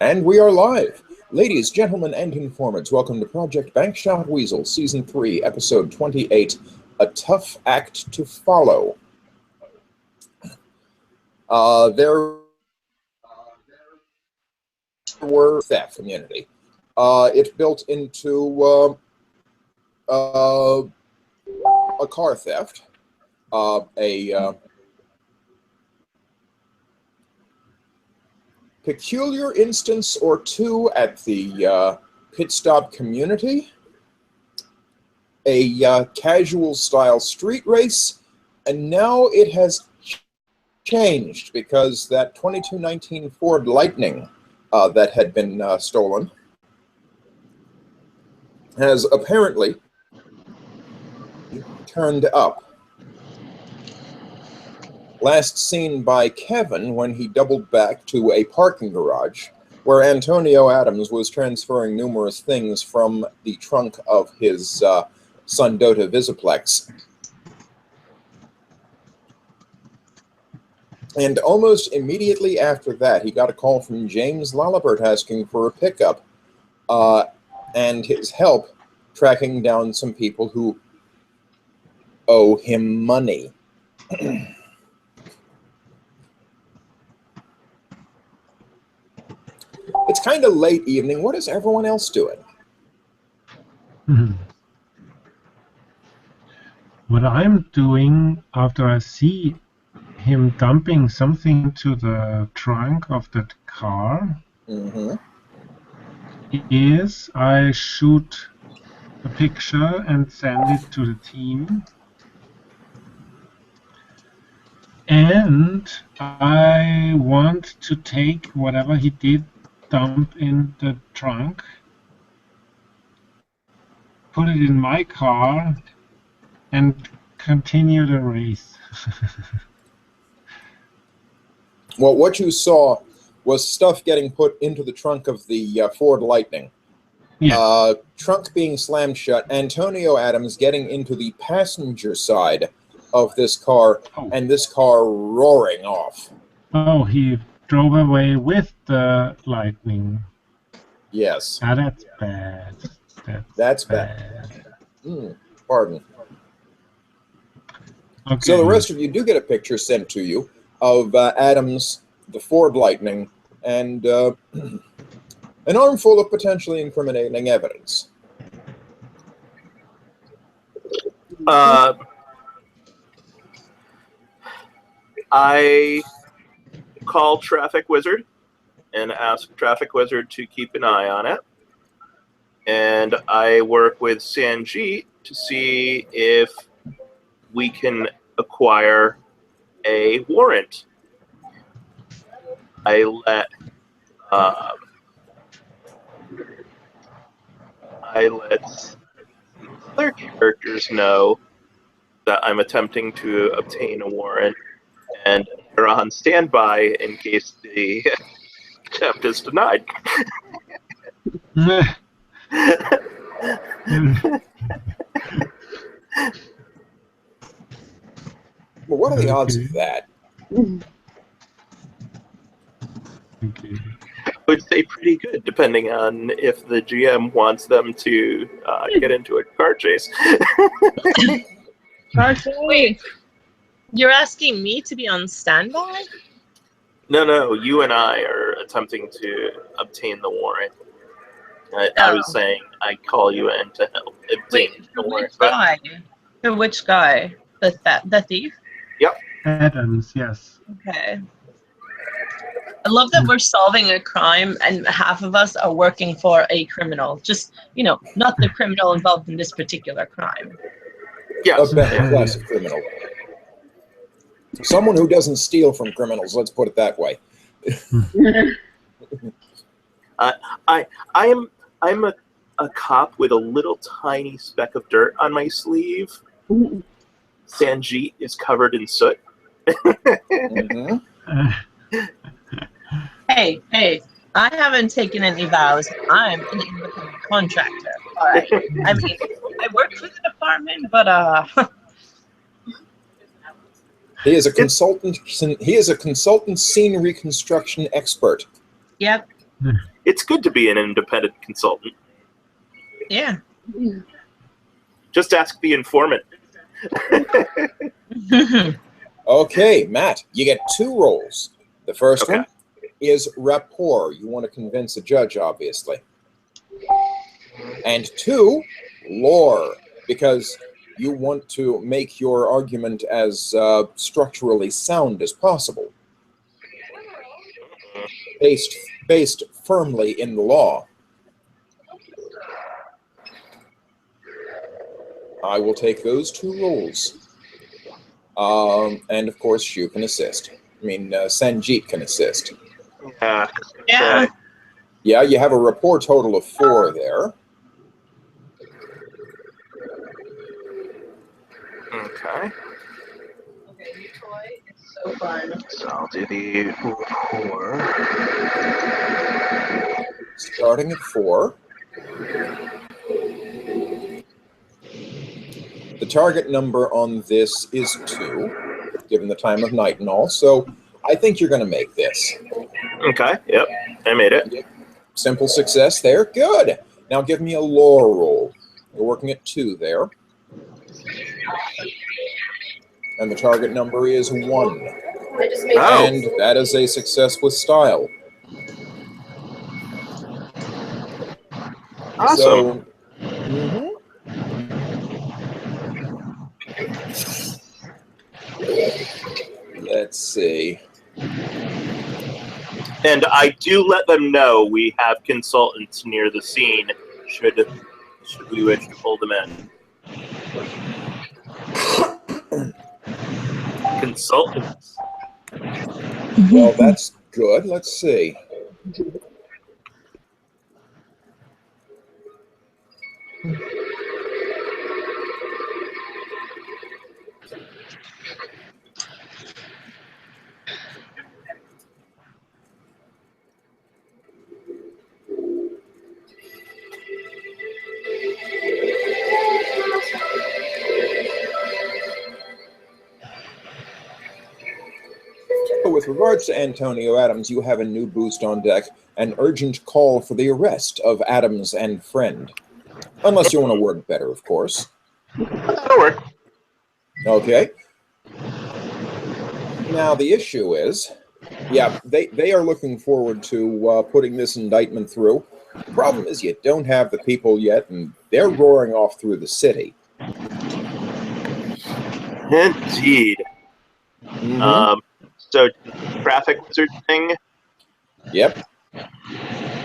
And we are live. Ladies, gentlemen, and informants, welcome to Project Bankshot Weasel, Season 3, Episode 28, A Tough Act to Follow. There were theft community. It built into a car theft, a peculiar instance or two at the pit stop community, a casual-style street race, and now it has changed because that 2219 Ford Lightning that had been stolen has apparently turned up. Last seen by Kevin when he doubled back to a parking garage where Antonio Adams was transferring numerous things from the trunk of his Sundota Visiplex. And almost immediately after that, he got a call from James Lalibert asking for a pickup and his help tracking down some people who owe him money. It's kind of late evening. What is everyone else doing? What I'm doing after I see him dumping something into the trunk of that car is I shoot a picture and send it to the team. And I want to take whatever he did dump in the trunk, put it in my car, and continue the race. Well, what you saw was stuff getting put into the trunk of the Ford Lightning. Yeah. Trunk being slammed shut, Antonio Adams getting into the passenger side of this car, and this car roaring off. Oh, he drove away with the Lightning. Yes. Ah, that's bad. That's bad. Pardon. Okay. So the rest of you do get a picture sent to you of Adams, the Ford Lightning, and an armful of potentially incriminating evidence. I call Traffic Wizard and ask Traffic Wizard to keep an eye on it. And I work with Sanjeet to see if we can acquire a warrant. I let other characters know that I'm attempting to obtain a warrant, and they're on standby in case the attempt is denied. Well, what are the odds of that? Okay. I would say pretty good, depending on if the GM wants them to get into a car chase. Wait, you're asking me to be on standby? No, you and I are attempting to obtain the warrant. I was saying I'd call you in to help obtain the warrant. For which guy? The thief? Yep. Adams, yes. Okay. I love that we're solving a crime and half of us are working for a criminal. Just, not the criminal involved in this particular crime. Yes. A better class of criminal. Someone who doesn't steal from criminals, let's put it that way. I'm a cop with a little tiny speck of dirt on my sleeve. Sanjeet is covered in soot. Hey, I haven't taken any vows. I'm an independent contractor. All right. I mean, I work for the department, but He is a consultant. He is a consultant scene reconstruction expert. Yep. It's good to be an independent consultant. Yeah. Just ask the informant. Okay, Matt, you get 2 rolls. The first Okay. one is rapport. You want to convince a judge, obviously. And 2, lore, because you want to make your argument as structurally sound as possible, based firmly in the law. I will take those 2 rolls. And of course, you can assist. I mean, Sanjeet can assist. Yeah. Yeah. Yeah, you have a rapport total of 4 there. Okay. So fun. So I'll do the rapport. Starting at 4. The target number on this is 2, given the time of night and all, so I think you're going to make this. Okay, yep, I made it. Simple success there. Good. Now give me a lore roll. You're working at 2 there. And the target number is 1. Oh. And that is a success with style. Awesome. So, let's see. And I do let them know we have consultants near the scene should we wish to pull them in. Consultants. Well, that's good. Let's see. With regards to Antonio Adams, you have a new boost on deck, an urgent call for the arrest of Adams and friend. Unless you want to word better, of course. That'll work. Okay. Now, the issue is, yeah, they are looking forward to putting this indictment through. The problem is you don't have the people yet, and they're roaring off through the city. Indeed. So, traffic wizard thing. Yep.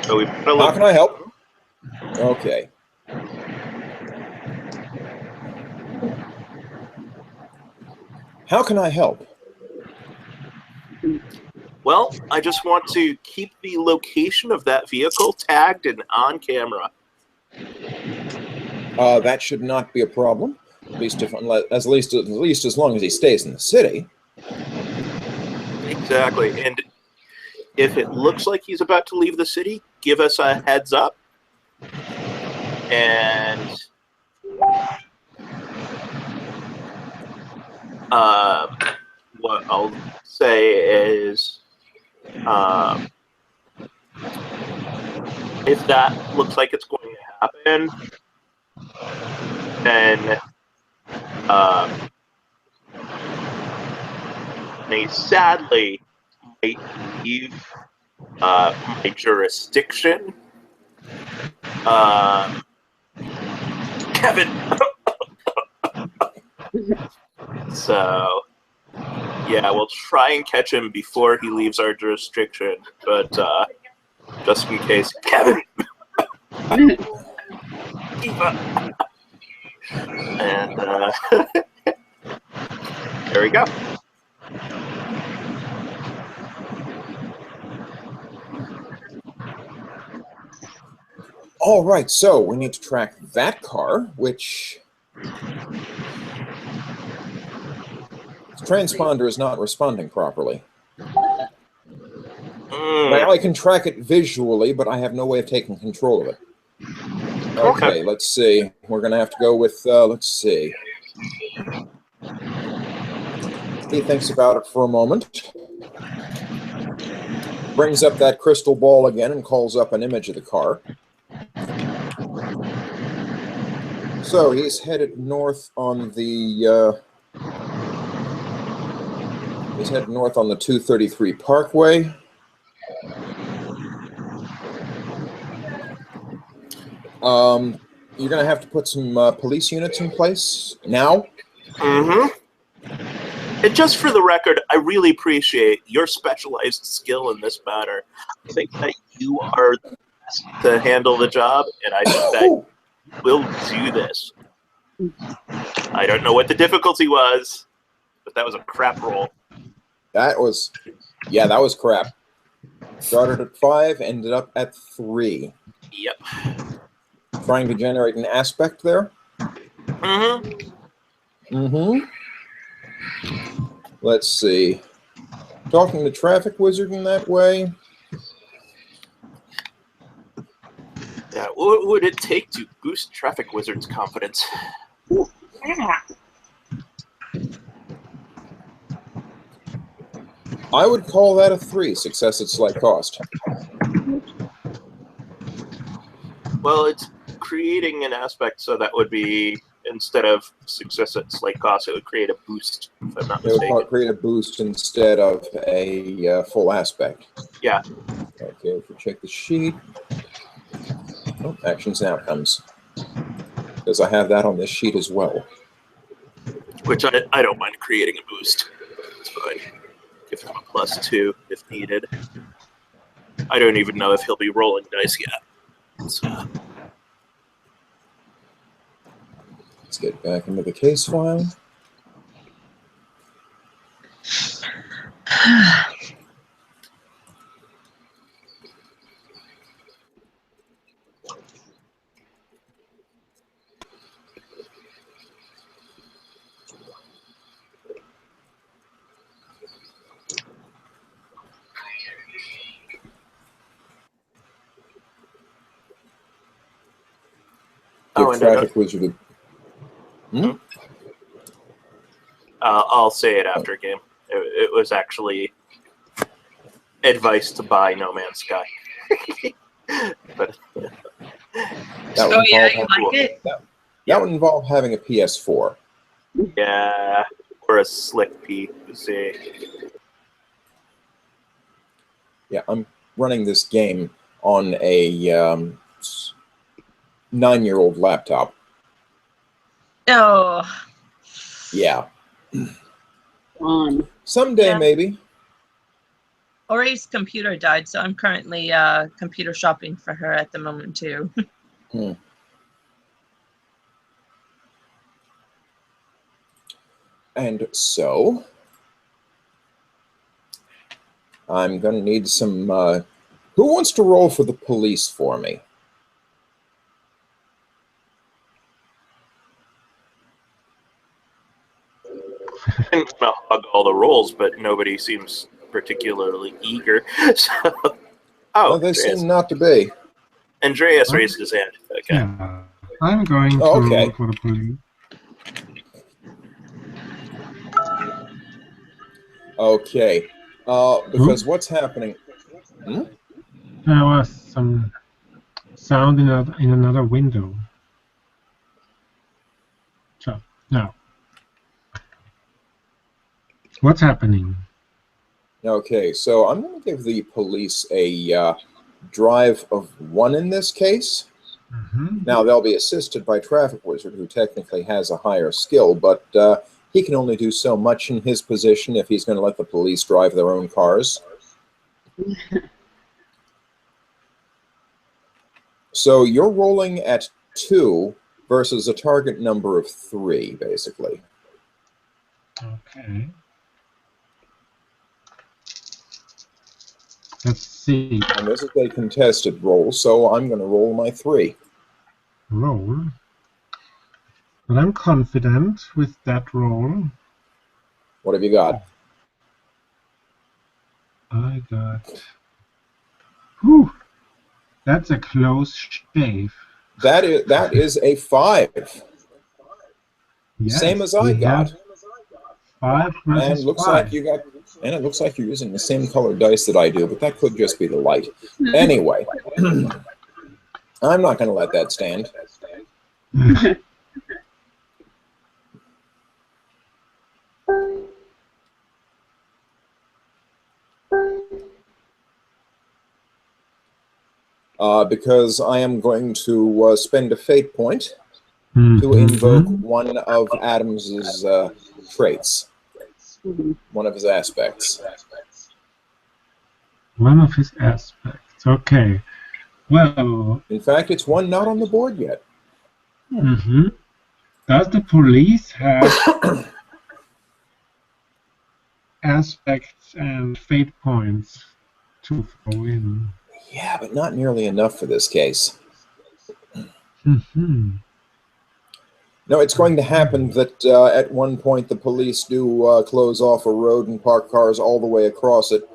So we put a How can I help? Okay. How can I help? Well, I just want to keep the location of that vehicle tagged and on camera. That should not be a problem. At least as long as he stays in the city. Exactly. And if it looks like he's about to leave the city, give us a heads up. And what I'll say is, if that looks like it's going to happen, then they sadly might leave my jurisdiction. Kevin. So, yeah, we'll try and catch him before he leaves our jurisdiction, but just in case, Kevin. And there we go. All right, so we need to track that car, which the transponder is not responding properly. Now I can track it visually, but I have no way of taking control of it. Okay, let's see. We're going to have to go with, let's see. He thinks about it for a moment. brings up that crystal ball again and calls up an image of the car. So he's headed north on the 233 Parkway. You're going to have to put some police units in place now. Mm-hmm. And just for the record, I really appreciate your specialized skill in this matter. I think that you are the best to handle the job, and I think that we'll do this. I don't know what the difficulty was, but that was a crap roll. That was crap. Started at 5, ended up at 3. Yep. Trying to generate an aspect there. Mm-hmm. Mm-hmm. Let's see. Talking to Traffic Wizard in that way. Yeah, what would it take to boost Traffic Wizard's confidence? I would call that a 3, success at slight cost. Well, it's creating an aspect, so that would be, instead of success at slight cost, it would create a boost, if I'm not mistaken. It would create a boost instead of a full aspect. Yeah. Okay, if we check the sheet. Oh, actions and outcomes. Because I have that on this sheet as well. Which I don't mind creating a boost. It's fine. Give him a +2 if needed. I don't even know if he'll be rolling dice yet. So. Let's get back into the case file. Give Traffic Wizard a... I'll say it after game. It was actually advice to buy No Man's Sky. But that would involve having a PS4. Yeah, or a slick PC. Yeah, I'm running this game on a 9-year-old laptop. Oh. Yeah. Someday, maybe. Ori's computer died, so I'm currently computer shopping for her at the moment, too. And so, I'm going to need some... who wants to roll for the police for me? I hug all the rolls, but nobody seems particularly eager. So, well, they seem not to be. Andreas raised his hand. Okay. Yeah, I'm going to roll for the police. Okay. Because what's happening? There was some sound in another window. So, now. What's happening? Okay, so I'm going to give the police a drive of 1 in this case. Now, they'll be assisted by Traffic Wizard, who technically has a higher skill, but he can only do so much in his position if he's going to let the police drive their own cars. So you're rolling at 2 versus a target number of 3, basically. Okay. Let's see. And this is a contested roll, so I'm going to roll my 3. Roll. But I'm confident with that roll. What have you got? I got... Whew! That's a close shave. That is a 5. Yes, same as I got. 5 versus and looks 5. like you got And it looks like you're using the same colored dice that I do, but that could just be the light. Anyway, I'm not going to let that stand. Because I am going to spend a fate point to invoke one of Adams's traits, one of his aspects. One of his aspects. Okay. Well. In fact, it's one not on the board yet. Does the police have aspects and fate points to throw in? Yeah, but not nearly enough for this case. No, it's going to happen that at one point the police do close off a road and park cars all the way across it,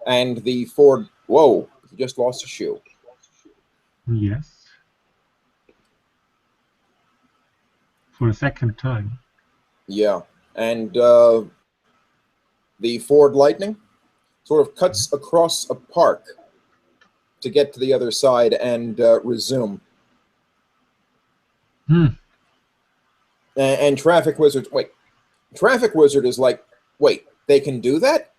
and the Ford... Whoa, you just lost a shoe. Yes. For a second time. Yeah, and the Ford Lightning sort of cuts across a park to get to the other side and resume. And Traffic Wizard, wait. Traffic Wizard is like, wait, they can do that?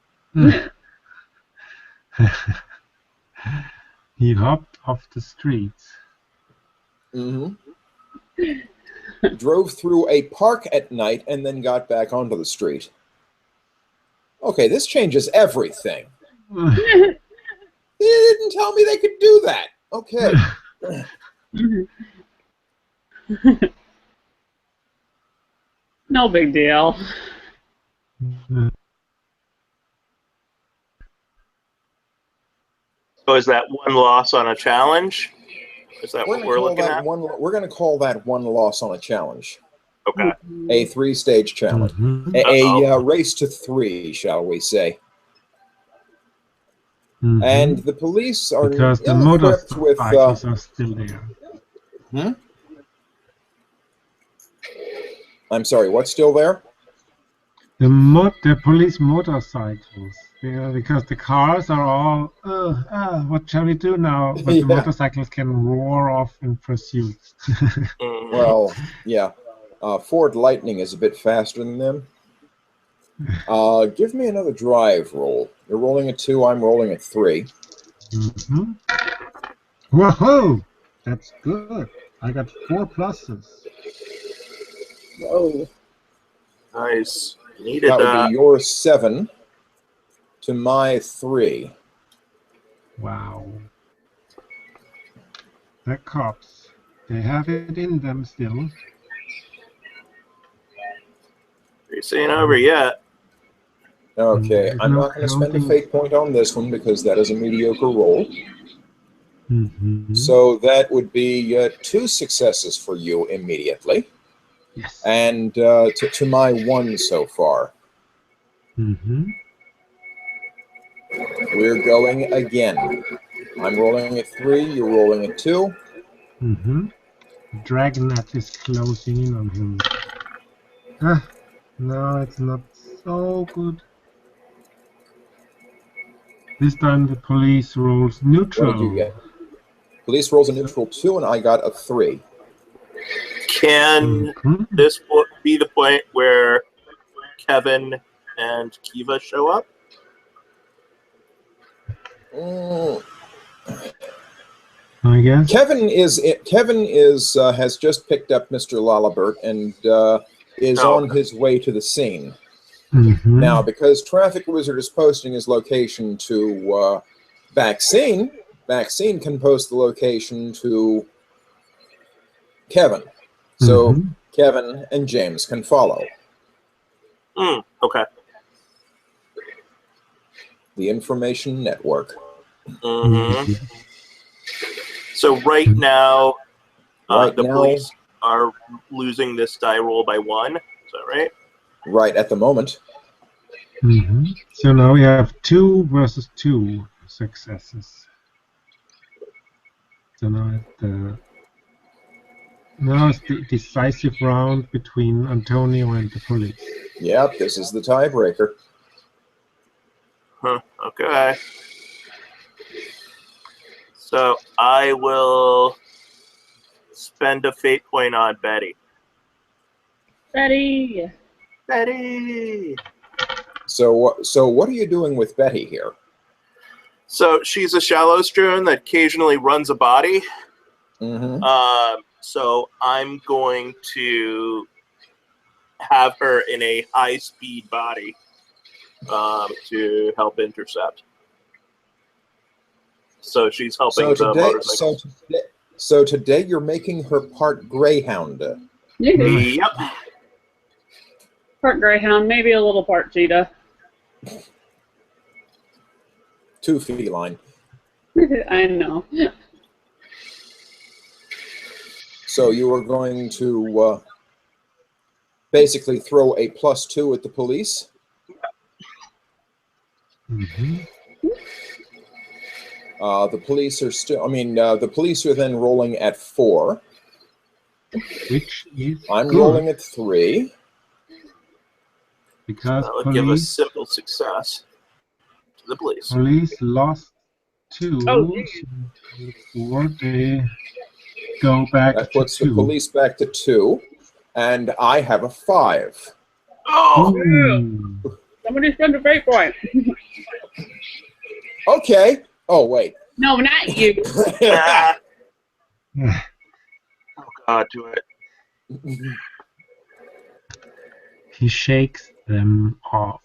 He hopped off the streets. Drove through a park at night and then got back onto the street. Okay, this changes everything. They didn't tell me they could do that. Okay. No big deal. So is that one loss on a challenge? Is that what we're looking at? We're going to call that one loss on a challenge. Okay. A 3-stage challenge. A race to 3, shall we say. And the police are because the motorcycles are still there. I'm sorry, what's still there? The police motorcycles. Yeah, because the cars are all, what shall we do now? But the motorcycles can roar off in pursuit. Well, yeah. Ford Lightning is a bit faster than them. Give me another drive roll. You're rolling a 2, I'm rolling a 3. Whoa! That's good. I got 4 pluses. Whoa. Nice. Needed that. Would be your 7 to my 3. Wow. The cops. They have it in them still. This ain't over yet. Okay, I'm not going to spend a fate point on this one because that is a mediocre roll. So that would be 2 successes for you immediately. Yes. And to my 1 so far. We're going again. I'm rolling a 3, you're rolling a 2. Dragnet is closing in on him. No, it's not so good. This time the police rolls neutral. What did you get? Police rolls a neutral 2, and I got a 3. Can this be the point where Kevin and Kiva show up? I guess Kevin has just picked up Mr. Lalibert and is on his way to the scene. Now, because Traffic Wizard is posting his location to Vaccine can post the location to Kevin. So Kevin and James can follow. Okay. The information network. So right now, police are losing this die roll by 1. Is that right? Right, at the moment. So now we have 2 versus 2 successes. So now it's the decisive round between Antonio and the police. Yep, this is the tiebreaker. Okay. So I will spend a fate point on Betty. Betty. Betty! So what are you doing with Betty here? So she's a shallow strewn that occasionally runs a body. Mm-hmm. So I'm going to have her in a high-speed body to help intercept. So she's helping the motorcycle. So today you're making her part Greyhound. Yep. Part Greyhound, maybe a little part cheetah. Too feline. I know. So you are going to basically throw a +2 at the police? Mm-hmm. The police are still, the police are then rolling at 4. Which is I'm good, rolling at 3. because That would give a simple success to the police. police lost 2. Oh, Before they go back That to puts the 2. police back to 2, and I have a 5. Oh! Ooh. Somebody spend a fate point. Okay. Oh, wait. No, not you. Ah. Oh, God, do it. He shakes them off.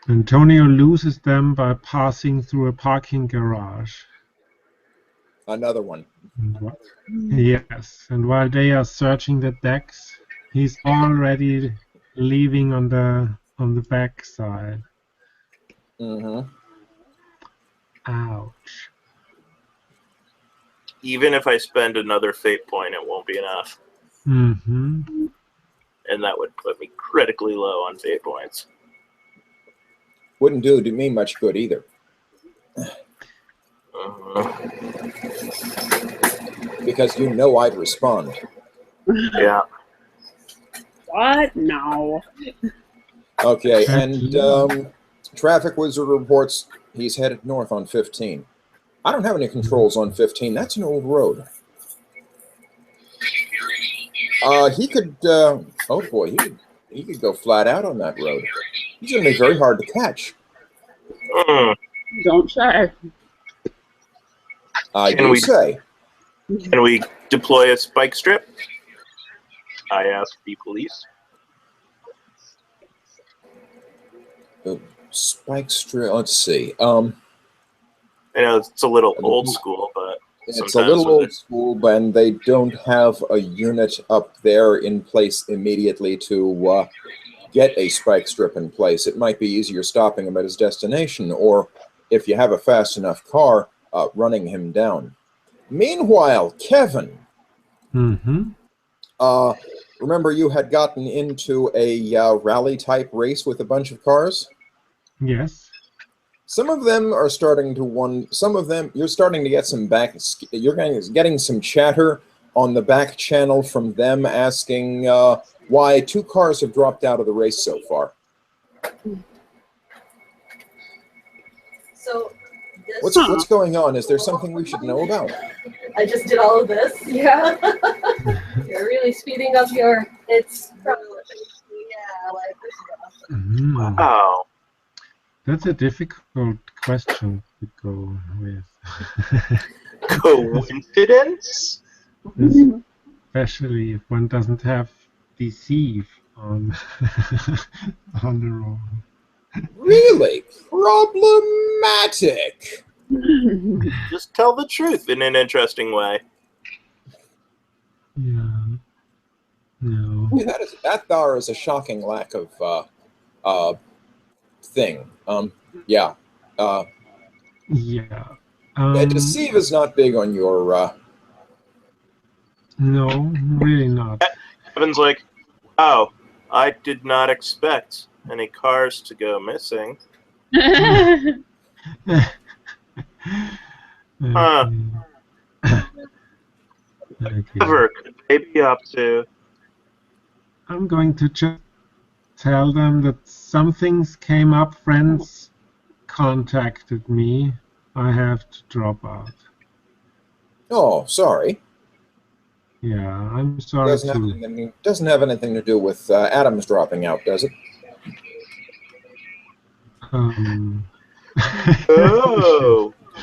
Antonio loses them by passing through a parking garage. Another one. Yes, and while they are searching the decks, he's already leaving on the back side. Mm-hmm. Ouch. Even if I spend another fate point, it won't be enough. Mm-hmm. And that would put me critically low on fate points. Wouldn't do me much good either. Because you know I'd respond. Yeah. What? No. Okay, and Traffic Wizard reports he's headed north on 15. I don't have any controls on 15. That's an old road. He could, oh boy, he could go flat out on that road. He's going to be very hard to catch. Don't say. I do say. Can we deploy a spike strip? I asked the police. Spike strip, let's see. I know it's a little old school, but it's a little old school, and they don't have a unit up there in place immediately to get a spike strip in place. It might be easier stopping him at his destination, or if you have a fast enough car, running him down. Meanwhile, Kevin, remember you had gotten into a rally-type race with a bunch of cars? Yes. Some of them are starting to some of them, you're starting to get some you're getting some chatter on the back channel from them asking why 2 cars have dropped out of the race so far. So what's going on? Is there something we should know about? I just did all of this. Yeah. You're really speeding up your. It's probably like this is awesome. Wow. That's a difficult question to go with. Coincidence? Especially if one doesn't have deceive on on the roll. Really problematic. Just tell the truth in an interesting way. Yeah. No. Yeah, that there is a shocking lack of thing. Yeah. Yeah. Deceive is not big on your. No, really not. Kevin's like, wow, I did not expect any cars to go missing. Huh. Okay. Whatever could they be up to? I'm going to just tell them that some things came up. Friends contacted me. I have to drop out. Oh, sorry. Yeah, I'm sorry too. Doesn't have anything to do with Adams dropping out, does it? Oh.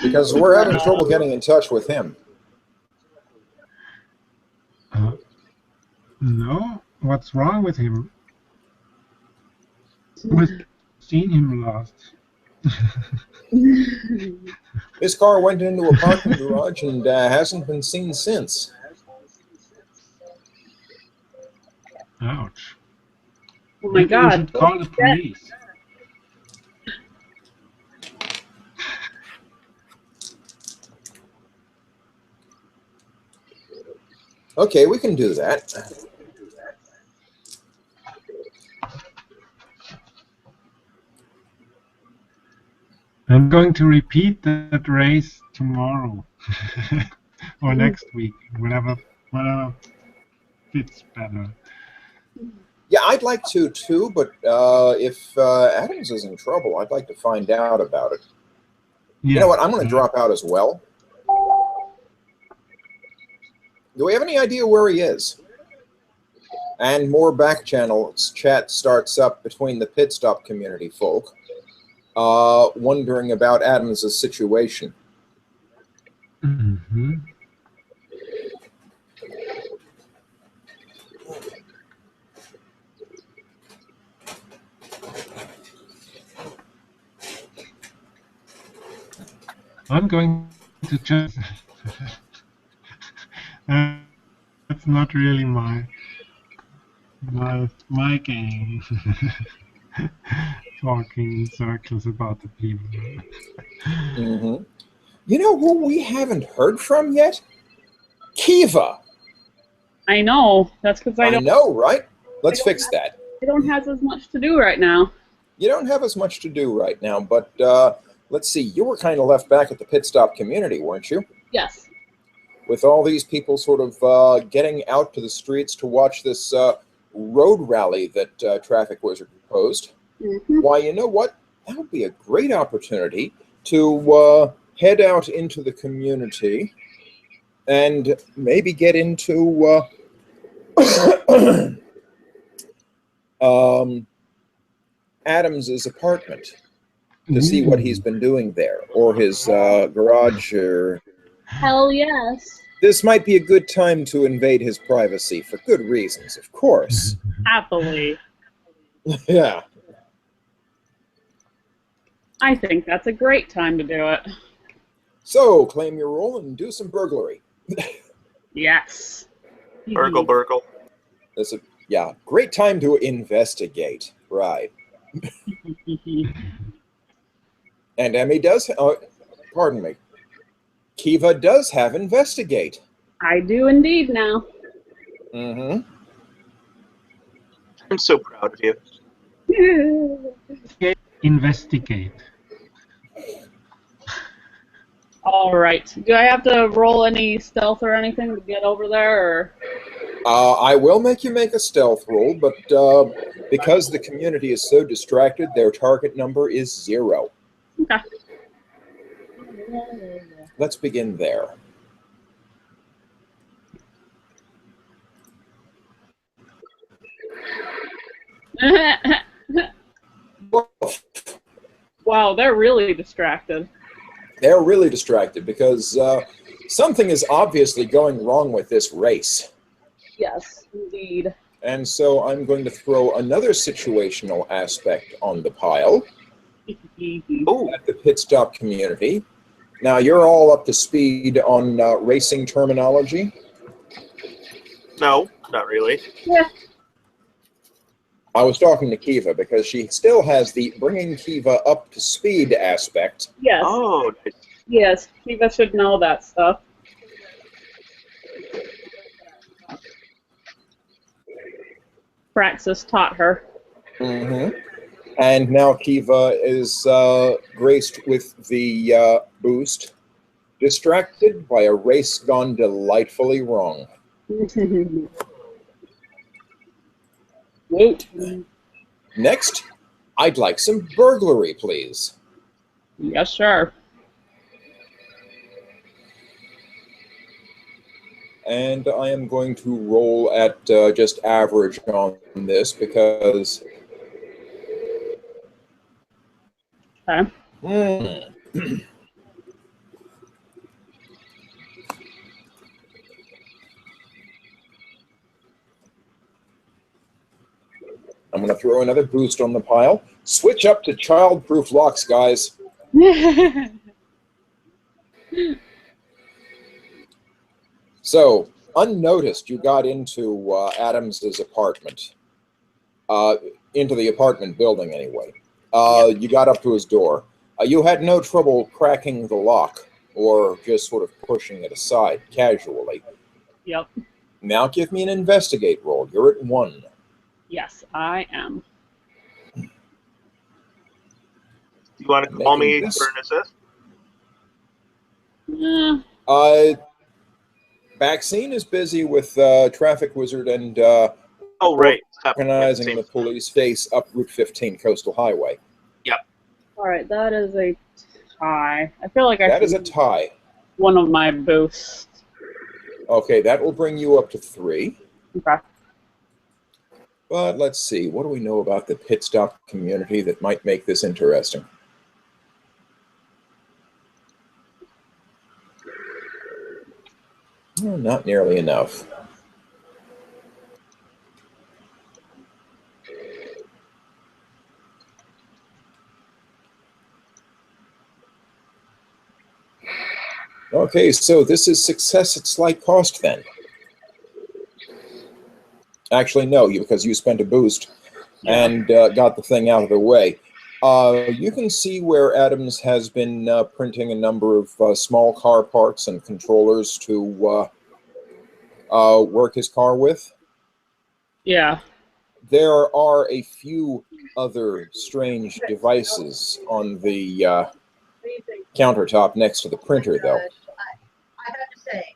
Because we're having trouble getting in touch with him. No? What's wrong with him? We've seen him last. His car went into a parking garage and hasn't been seen since. Ouch. Oh my Maybe God. we should call the police. Okay, we can do that. I'm going to repeat that race tomorrow or next week, whatever fits better. Yeah, I'd like to too, but if Adams is in trouble, I'd like to find out about it. Yeah. You know what? I'm going to drop out as well. Do we have any idea where he is? And more back channel chat starts up between the pit stop community folk, wondering about Adams' situation. Mm-hmm. I'm going to just. That's not really my game. Talking in circles about the people. Mm-hmm. You know who we haven't heard from yet? Kiva. I know. That's because I I don't know, right? Let's fix that. I don't have as much to do right now. You don't have as much to do right now, but let's see. You were kind of left back at the pit stop community, weren't you? Yes. With all these people sort of getting out to the streets to watch this road rally that Traffic Wizard proposed. Mm-hmm. Why, you know what? That would be a great opportunity to head out into the community and maybe get into Adams's apartment to see what he's been doing there, or his garage. Or Hell yes. this might be a good time to invade his privacy for good reasons, of course. Happily. Yeah. I think that's a great time to do it. So, claim your role and do some burglary. Yes. Burgle. Yeah, great time to investigate. Right. And Emmy does, pardon me, Kiva does have investigate. I do indeed now. Mm-hmm. I'm so proud of you. Investigate. All right. Do I have to roll any stealth or anything to get over there? Or? I will make you make a stealth roll, but because the community is so distracted, their target number is 0. Okay. Let's begin there. Wow, they're really distracted. They're really distracted because something is obviously going wrong with this race. Yes, indeed. And so I'm going to throw another situational aspect on the pile at the pit stop community. Now, you're all up to speed on racing terminology? No, not really. Yeah. I was talking to Kiva because she still has the bringing Kiva up to speed aspect. Yes. Oh, nice. Yes, Kiva should know that stuff. Praxis taught her. Mm-hmm. And now Kiva is graced with the boost, distracted by a race gone delightfully wrong. Woot. Next, I'd like some burglary, please. Yes, sir. And I am going to roll at just average on this because... Okay. I'm going to throw another boost on the pile. Switch up to child-proof locks, guys. So, unnoticed, you got into Adams's apartment. Into the apartment building, anyway. You got up to his door. You had no trouble cracking the lock, or just sort of pushing it aside, casually. Yep. Now give me an investigate roll. You're at 1. Yes, I am. You want to call me Making this- for an assist? Vaccine is busy with Traffic Wizard and Oh, right. organizing the police face up Route 15 Coastal Highway. All right, that is a tie. I feel like I That is a should tie. one of my boosts. Okay, that will bring you up to 3. Okay. But let's see, what do we know about the pit stop community that might make this interesting? Well, not nearly enough. Okay, so this is success at slight cost then. Actually, no, because you spent a boost and got the thing out of the way. You can see where Adams has been printing a number of small car parts and controllers to work his car with. Yeah. There are a few other strange devices on the countertop next to the printer, though. I have to say,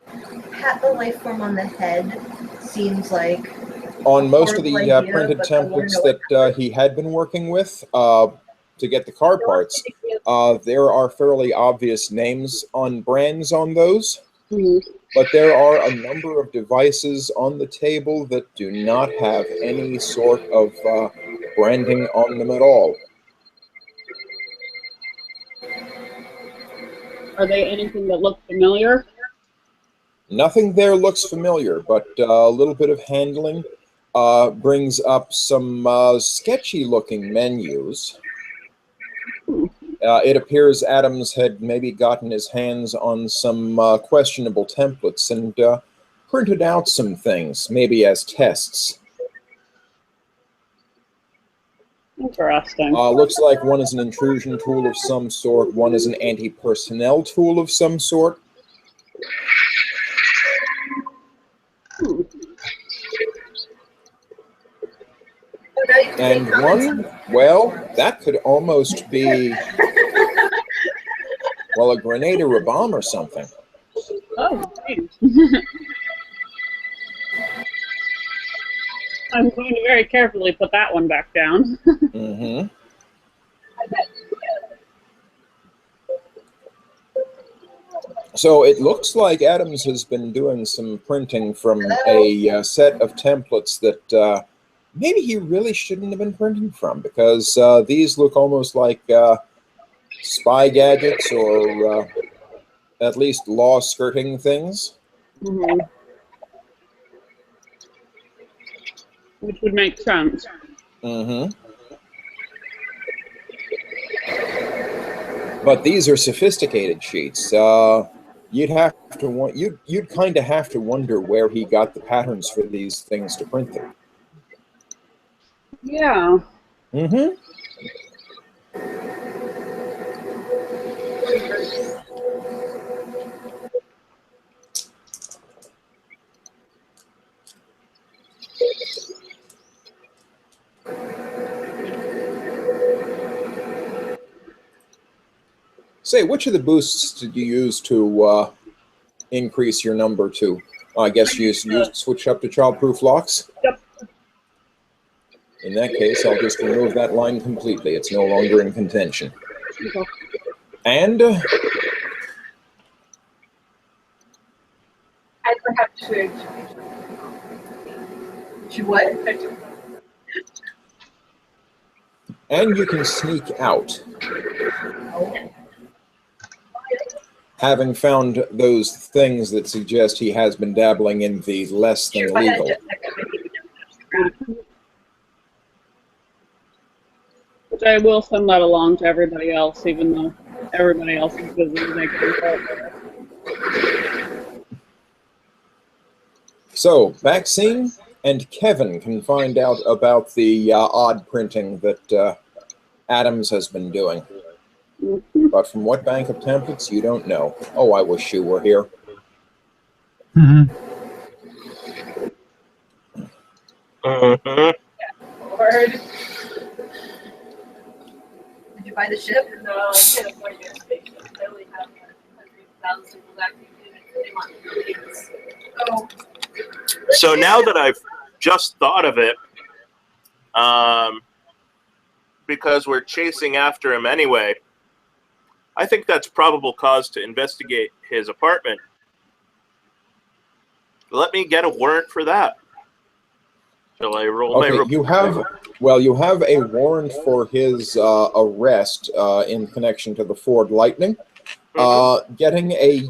pat the life form on the head seems like On most of the horrible idea, printed but I wanna templates know that he had been working with to get the car parts, there are fairly obvious names on brands on those, but there are a number of devices on the table that do not have any sort of branding on them at all. Are they anything that look familiar? Nothing there looks familiar, but a little bit of handling brings up some sketchy-looking menus. It appears Adams had maybe gotten his hands on some questionable templates and printed out some things, maybe as tests. Interesting. Looks like one is an intrusion tool of some sort, one is an anti-personnel tool of some sort. And one, well, that could almost be, well, a grenade or a bomb or something. Oh, geez. I'm going to very carefully put that one back down. Mm-hmm. So it looks like Adams has been doing some printing from a set of templates that maybe he really shouldn't have been printing from, because these look almost like spy gadgets or at least law-skirting things. Mm-hmm. Which would make sense. Mm-hmm. But these are sophisticated sheets. You'd kind of have to wonder where he got the patterns for these things to print them. Yeah. Mm-hmm. Say, which of the boosts did you use to increase your number to? I guess you switch up to childproof locks? Yep. In that case, I'll just remove that line completely. It's no longer in contention. Okay. And I perhaps should what? and you can sneak out. Having found those things that suggest he has been dabbling in the less than legal. Which I will send that along to everybody else, even though everybody else is busy. They can help. So, Vaccine and Kevin can find out about the odd printing that Adams has been doing. But from what bank of templates, you don't know. Oh, I wish you were here. Mm-hmm. Lord. Did you buy the ship? No, I can't afford your spaceship. I only have 100,000 active units. They want millions. Oh. So now that I've just thought of it, because we're chasing after him anyway, I think that's probable cause to investigate his apartment. Let me get a warrant for that. Shall I roll my report? You have a warrant for his arrest in connection to the Ford Lightning. Getting a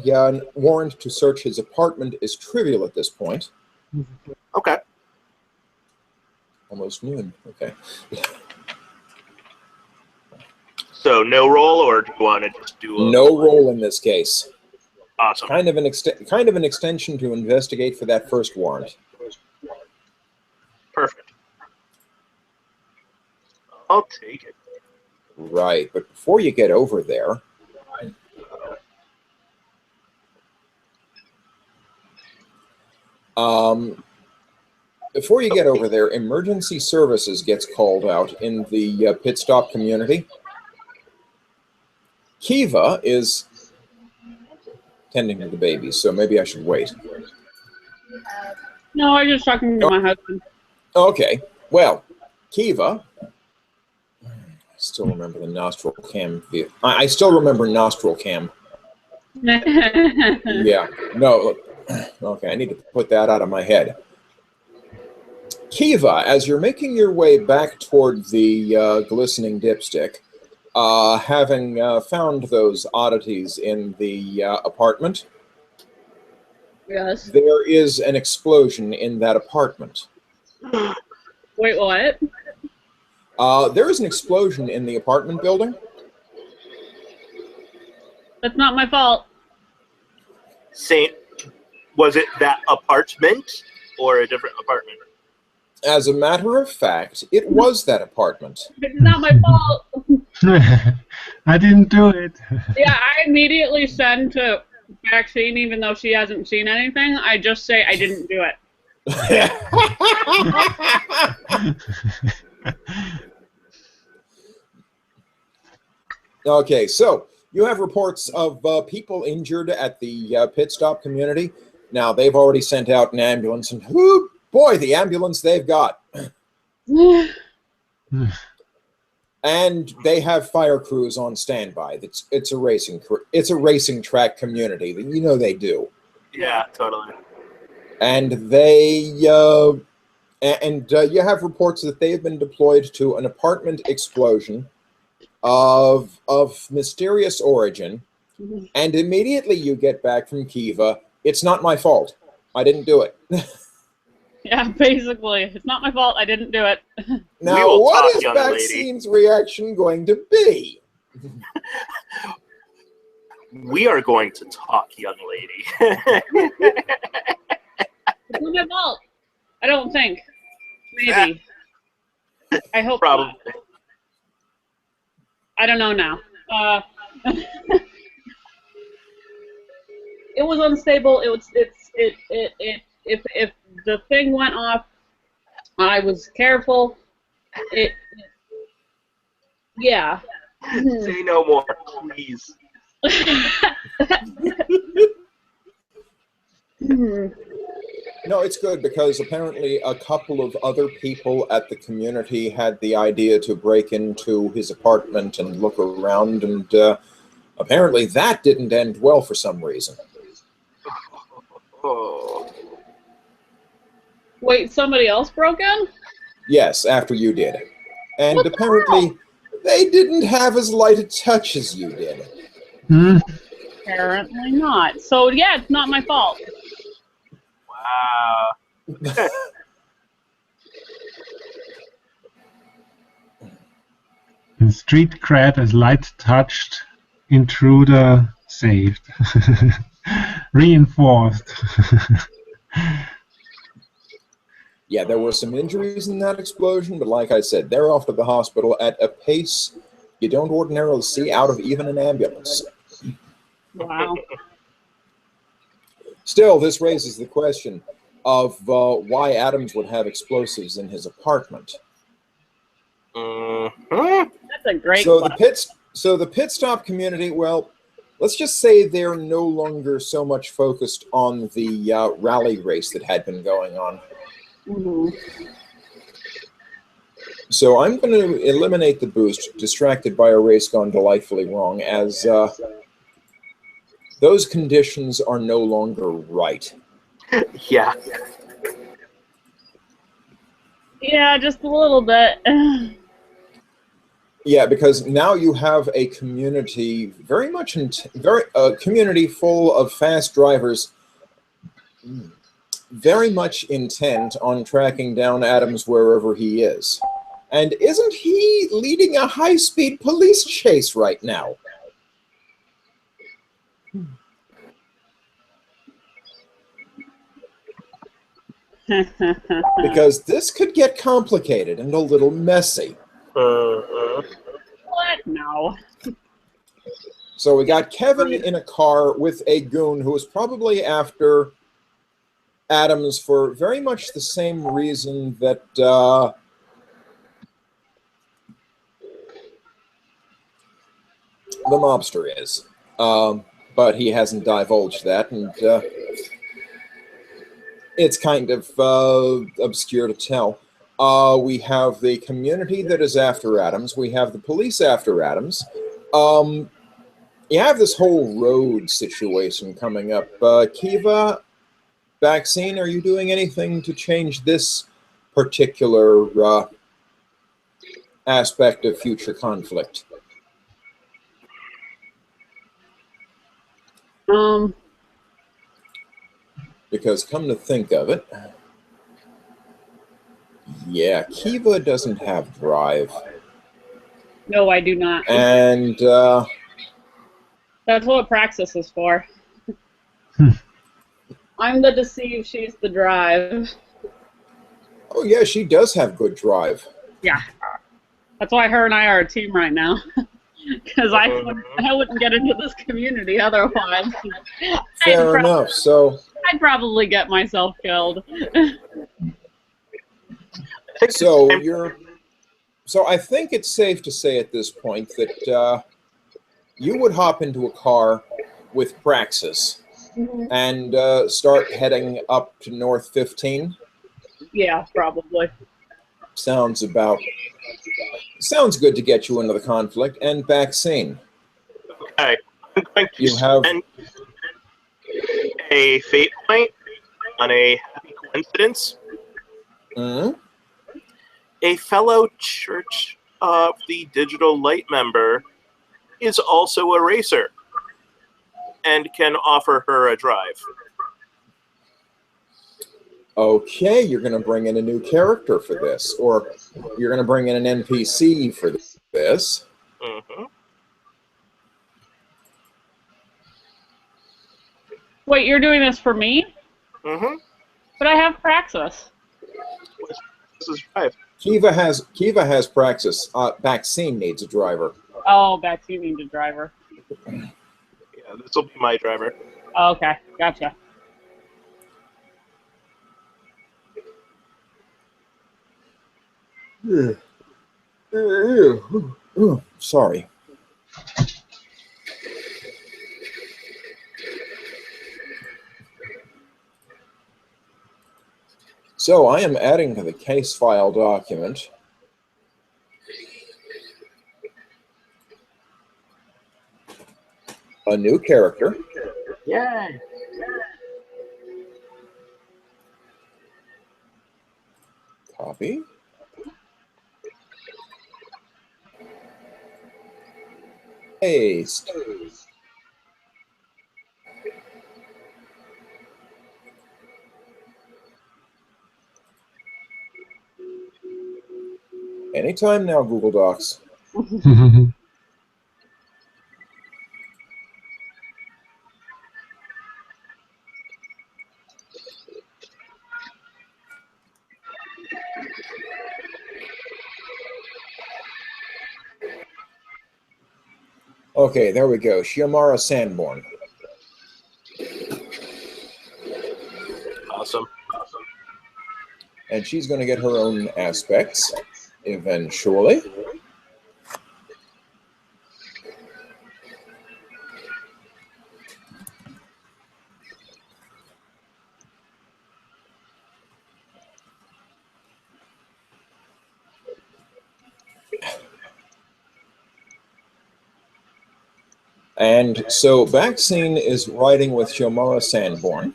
warrant to search his apartment is trivial at this point. Okay. Almost noon. Okay. So no roll, or do you want to just do a No roll in this case. Awesome. Kind of an extension to investigate for that first warrant. Perfect. I'll take it. Right, but before you get over there, emergency services gets called out in the pit stop community. Kiva is tending to the babies, so maybe I should wait. No, I was just talking to my husband. Okay, well, Kiva, I still remember the nostril cam. I still remember nostril cam. Yeah, no, okay, I need to put that out of my head. Kiva, as you're making your way back toward the glistening dipstick, having found those oddities in the apartment, Yes. there is an explosion in that apartment. Wait, what? There is an explosion in the apartment building. That's not my fault. Saint, was it that apartment or a different apartment? As a matter of fact, it was that apartment. It's not my fault. I didn't do it. Yeah, I immediately send to Vaccine, even though she hasn't seen anything. I just say I didn't do it. Okay, so you have reports of people injured at the pit stop community. Now, they've already sent out an ambulance, and whoo, boy, the ambulance they've got. And they have fire crews on standby. It's a racing track community. You know they do. Yeah, totally. And you have reports that they have been deployed to an apartment explosion of mysterious origin. And immediately you get back from Kiva, it's not my fault. I didn't do it. Yeah, basically. It's not my fault. I didn't do it. Now, what is Vaccine's reaction going to be? We are going to talk, young lady. It's not my fault. I don't think. Maybe. I hope Probably. not. I don't know now. It was unstable. If the thing went off, I was careful. Yeah. Say no more, please. No, it's good because apparently a couple of other people at the community had the idea to break into his apartment and look around, and apparently that didn't end well for some reason. Oh. Wait, somebody else broke in? Yes, after you did. And What the apparently they didn't have as light a touch as you did. Hmm. Apparently not. So yeah, it's not my fault. Wow. And street cred is light touched, intruder saved. Reinforced. Yeah, there were some injuries in that explosion, but like I said, they're off to the hospital at a pace you don't ordinarily see out of even an ambulance. Wow. Still, this raises the question of why Adams would have explosives in his apartment. Mm-hmm. That's a great So question. the pit stop community, well, let's just say they're no longer so much focused on the rally race that had been going on. Mhm. So I'm going to eliminate the boost, distracted by a race gone delightfully wrong, as those conditions are no longer right. Yeah. Yeah, just a little bit. Yeah, because now you have a community very much a community full of fast drivers, very much intent on tracking down Adams wherever he is. And isn't he leading a high-speed police chase right now? Because this could get complicated and a little messy. Uh-huh. What? No. So we got Kevin in a car with a goon who was probably after Adams for very much the same reason that the mobster is. But he hasn't divulged that, and it's kind of obscure to tell. We have the community that is after Adams. We have the police after Adams. You have this whole road situation coming up. Kiva, Vaccine, are you doing anything to change this particular aspect of future conflict? Because come to think of it, yeah, Kiva doesn't have drive. No, I do not. And That's what Praxis is for. I'm the deceive, she's the drive. oh yeah, she does have good drive. Yeah. That's why her and I are a team right now. Because I wouldn't get into this community otherwise. Fair enough. So I'd probably get myself killed. So I think it's safe to say at this point that you would hop into a car with Praxis and start heading up to North 15. Yeah, probably. Sounds good to get you into the conflict. And Vaccine. Okay. I'm going to You have spend a fate point on a happy coincidence. Mhm. A fellow Church of the Digital Light member is also a racer and can offer her a drive. Okay, you're going to bring in a new character for this, or you're going to bring in an NPC for this. Mm-hmm. Wait, you're doing this for me? Mm-hmm. But I have Praxis. This is drive. Kiva has Praxis. Vaccine needs a driver. Oh, Vaccine needs a driver. Yeah, this will be my driver. Oh, okay, gotcha. Sorry. So I am adding to the case file document a new character. Yay! Copy. Paste. Anytime now, Google Docs. Okay, there we go. Shiomara Sanborn. Awesome. And she's going to get her own aspects eventually. And so Vaccine is riding with Shiomara Sanborn.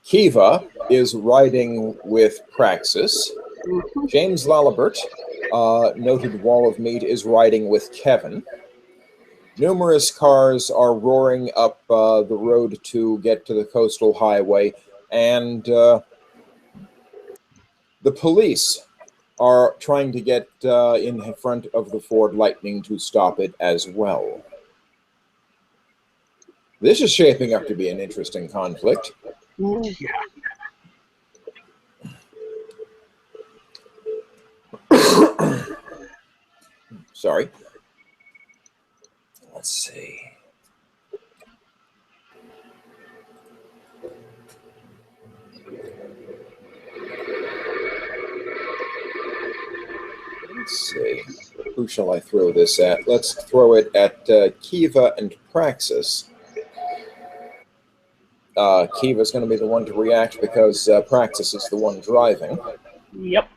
Kiva is riding with Praxis. James Lalibert, noted Wall of Meat, is riding with Kevin. Numerous cars are roaring up the road to get to the coastal highway, and the police are trying to get in front of the Ford Lightning to stop it as well. This is shaping up to be an interesting conflict. Sorry. Let's see. Let's see. Who shall I throw this at? Let's throw it at Kiva and Praxis. Kiva's going to be the one to react because Praxis is the one driving. Yep.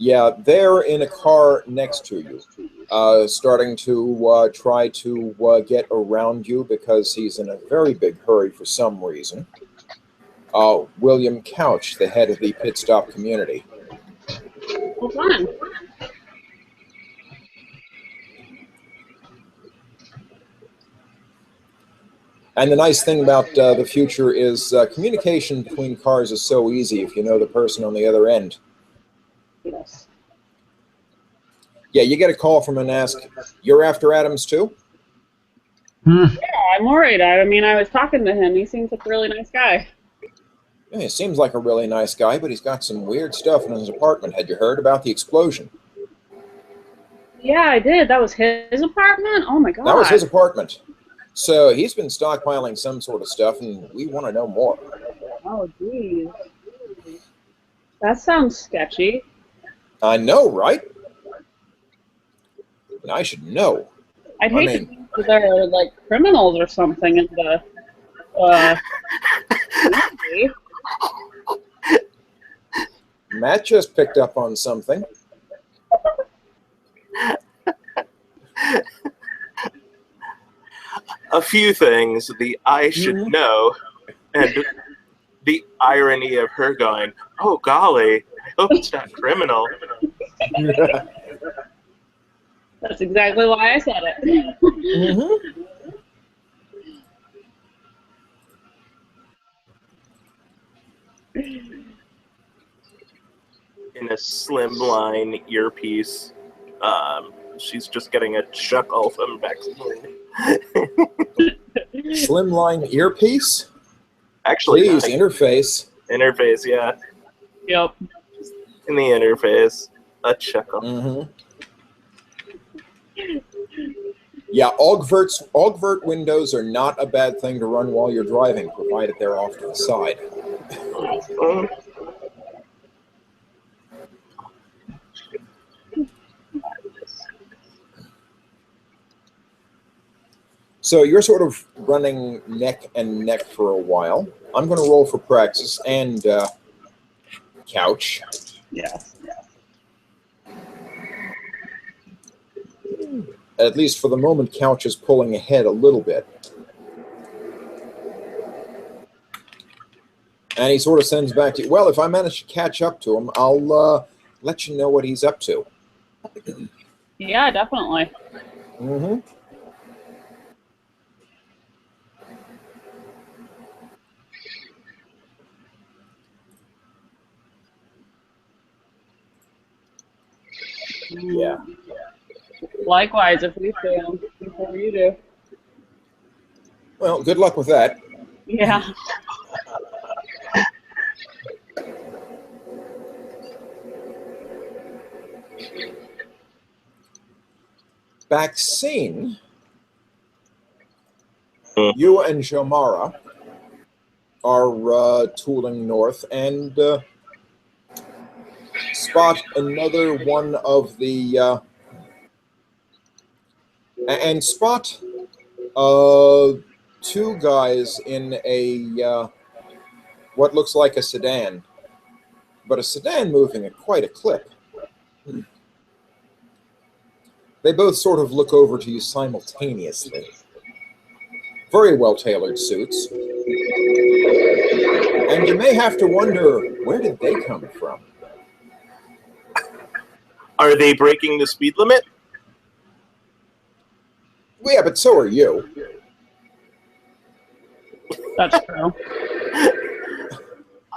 Yeah, they're in a car next to you, starting to try to get around you because he's in a very big hurry for some reason. William Couch, the head of the pit stop community. Well, fun. And the nice thing about the future is communication between cars is so easy if you know the person on the other end. Yes. Yeah, you get a call from an ask, you're after Adams too? Yeah, I'm worried. I mean, I was talking to him. He seems like a really nice guy. Yeah, he seems like a really nice guy, but he's got some weird stuff in his apartment. Had you heard about the explosion? Yeah, I did. That was his apartment? Oh, my God. That was his apartment. So he's been stockpiling some sort of stuff, and we want to know more. Oh, geez. That sounds sketchy. I know, right? And I should know. I'd hate to think that they're, like, criminals or something in the community. Matt just picked up on something. A few things the I should know, and the irony of her going, oh golly, I hope it's not criminal. That's exactly why I said it. In a slimline earpiece, she's just getting a chuckle from Vaccine. Slimline earpiece? Actually, please, interface. Interface, yeah. Yep. In the interface, a chuckle. Yeah, Augvert windows are not a bad thing to run while you're driving, provided they're off to the side. So you're sort of running neck and neck for a while. I'm going to roll for Praxis and Couch. Yes. At least for the moment, Couch is pulling ahead a little bit. And he sort of sends back to you, well, if I manage to catch up to him, I'll let you know what he's up to. Yeah, definitely. Mm-hmm. Yeah. Likewise, if we fail, before you do. Well, good luck with that. Yeah. Vaccine, you and Jomara are tooling north and spot another one of the and spot two guys in a what looks like a sedan, but a sedan moving at quite a clip. They both sort of look over to you simultaneously. Very well-tailored suits. And you may have to wonder, where did they come from? Are they breaking the speed limit? Well, yeah, but so are you. That's true.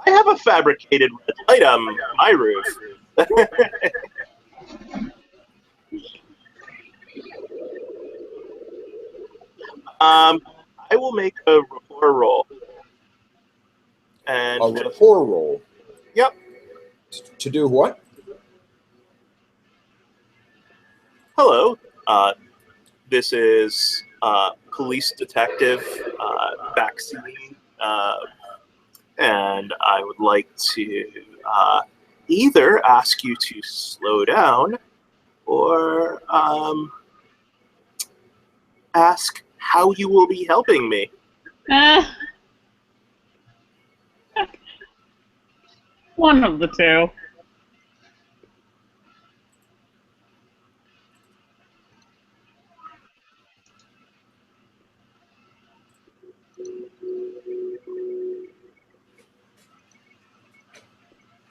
I have a fabricated red light on my roof. I will make a rapport roll. And A rapport roll. Yep. To do what? Hello. This is police detective Vaccine, and I would like to either ask you to slow down or ask how you will be helping me. One of the two.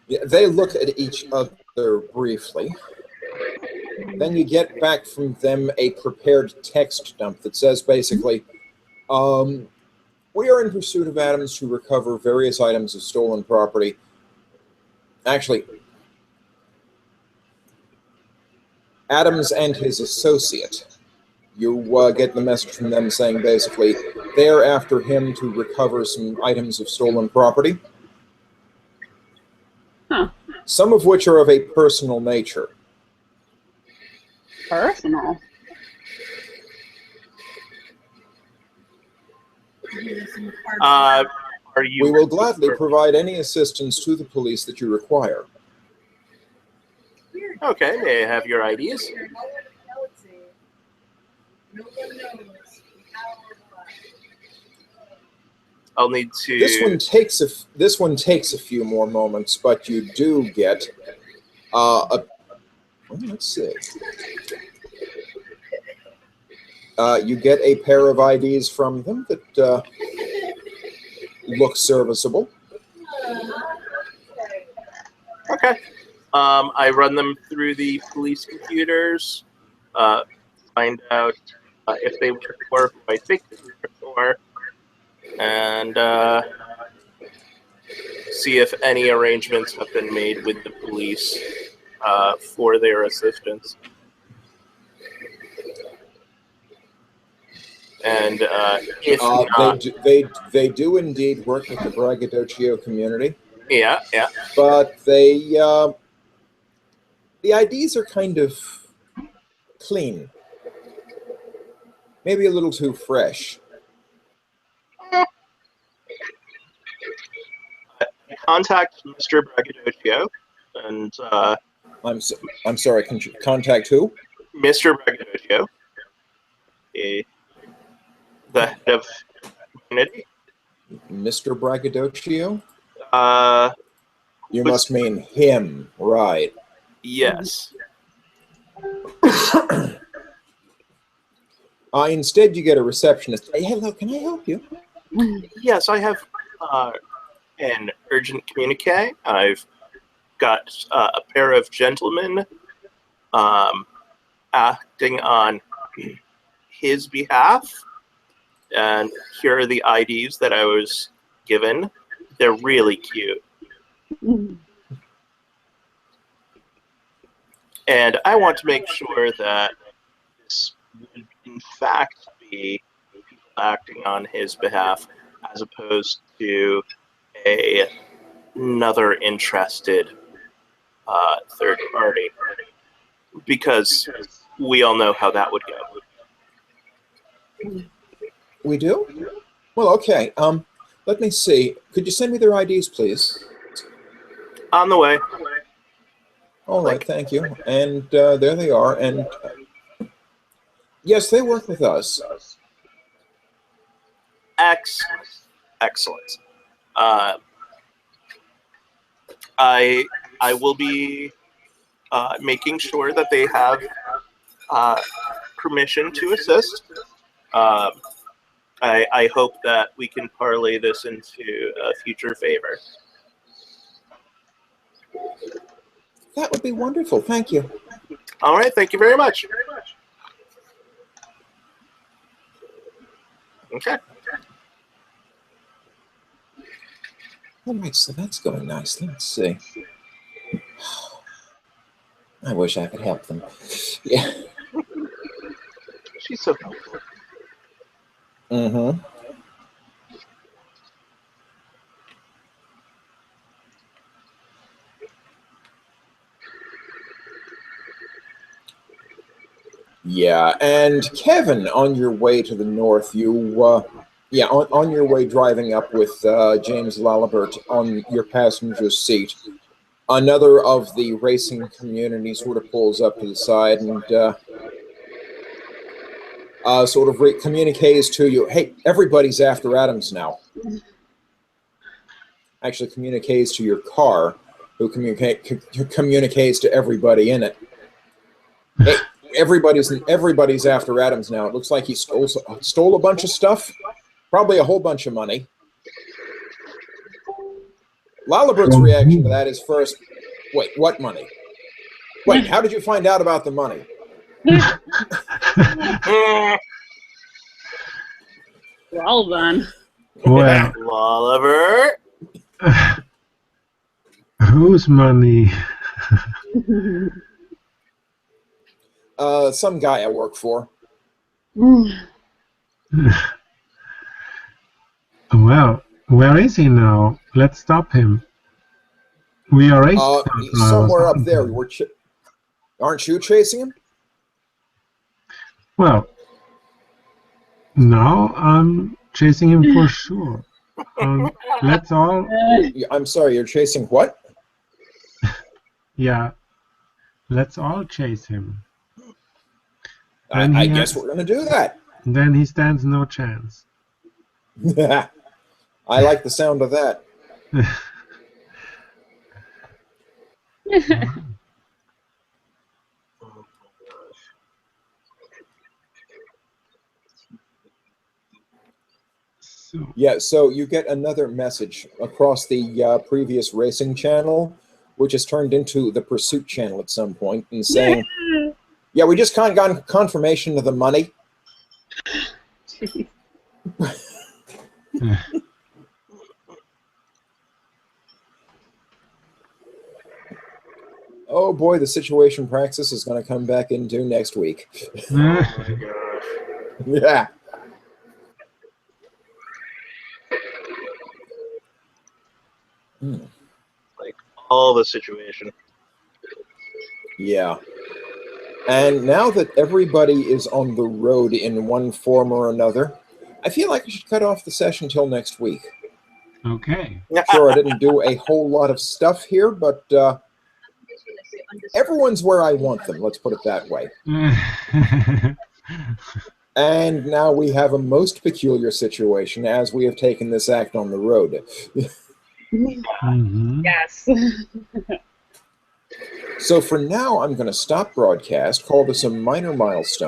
Yeah, they look at each other briefly. Then you get back from them a prepared text dump that says basically, we are in pursuit of Adams to recover various items of stolen property. Actually, Adams and his associate. You get the message from them saying basically they're after him to recover some items of stolen property. Huh. Some of which are of a personal nature. Personal. Are you? We will gladly provide any assistance to the police that you require. Okay, may I have your IDs? I'll need to. This one takes a few more moments, but you do get let's see. You get a pair of IDs from them that look serviceable. Okay. I run them through the police computers, find out if they work for who I think they work for, and see if any arrangements have been made with the police for their assistance. And if not, they do indeed work with the Braggadocio community. Yeah. But the IDs are kind of clean. Maybe a little too fresh. Contact Mr. Braggadocio, and I'm sorry. Contact who? Mr. Braggadocio, the head of community. Mr. Braggadocio. You must mean him, right? Yes. Instead, you get a receptionist. Hey, hello, can I help you? Yes, I have an urgent communique. I've got a pair of gentlemen acting on his behalf, and here are the IDs that I was given. They're really cute. And I want to make sure that this would in fact be people acting on his behalf as opposed to another interested third party. Because we all know how that would go. We do? Well, okay. Let me see. Could you send me their IDs, please? On the way. All right, thank you. And there they are. And yes, they work with us. Excellent. I will be making sure that they have permission to assist. I hope that we can parlay this into a future favor. That would be wonderful. Thank you. All right. Thank you very much. Okay. All right, so that's going nicely. Let's see. I wish I could help them. Yeah. She's so helpful. Mm-hmm. Yeah, and Kevin, on your way to the north, on your way driving up with James Lalibert on your passenger seat, another of the racing community sort of pulls up to the side and sort of communicates to you, hey, everybody's after Adams now. Actually communicates to your car, who communicates to everybody in it. Hey, everybody's after Adams now. It looks like he stole a bunch of stuff, probably a whole bunch of money. Lalibert's reaction to that is first, wait, what money? Wait, how did you find out about the money? Well then. Well, Oliver. whose money? Some guy I work for. Well, where is he now? Let's stop him. We are racing. Somewhere up there. Aren't you chasing him? Well, now I'm chasing him for sure. Let's all. I'm sorry, you're chasing what? Yeah, let's all chase him. I guess we're going to do that. Then he stands no chance. I like the sound of that. Yeah, so you get another message across the previous racing channel, which has turned into the pursuit channel at some point, and saying, yeah, we just got confirmation of the money. Oh boy, the situation Praxis is going to come back into next week. Oh my gosh. Yeah. Like all the situation. Yeah. And now that everybody is on the road in one form or another, I feel like I should cut off the session till next week. Okay. Sure, I didn't do a whole lot of stuff here, but everyone's where I want them, let's put it that way. And now we have a most peculiar situation as we have taken this act on the road. Mhm. Yes. So for now, I'm going to stop broadcast, call this a minor milestone.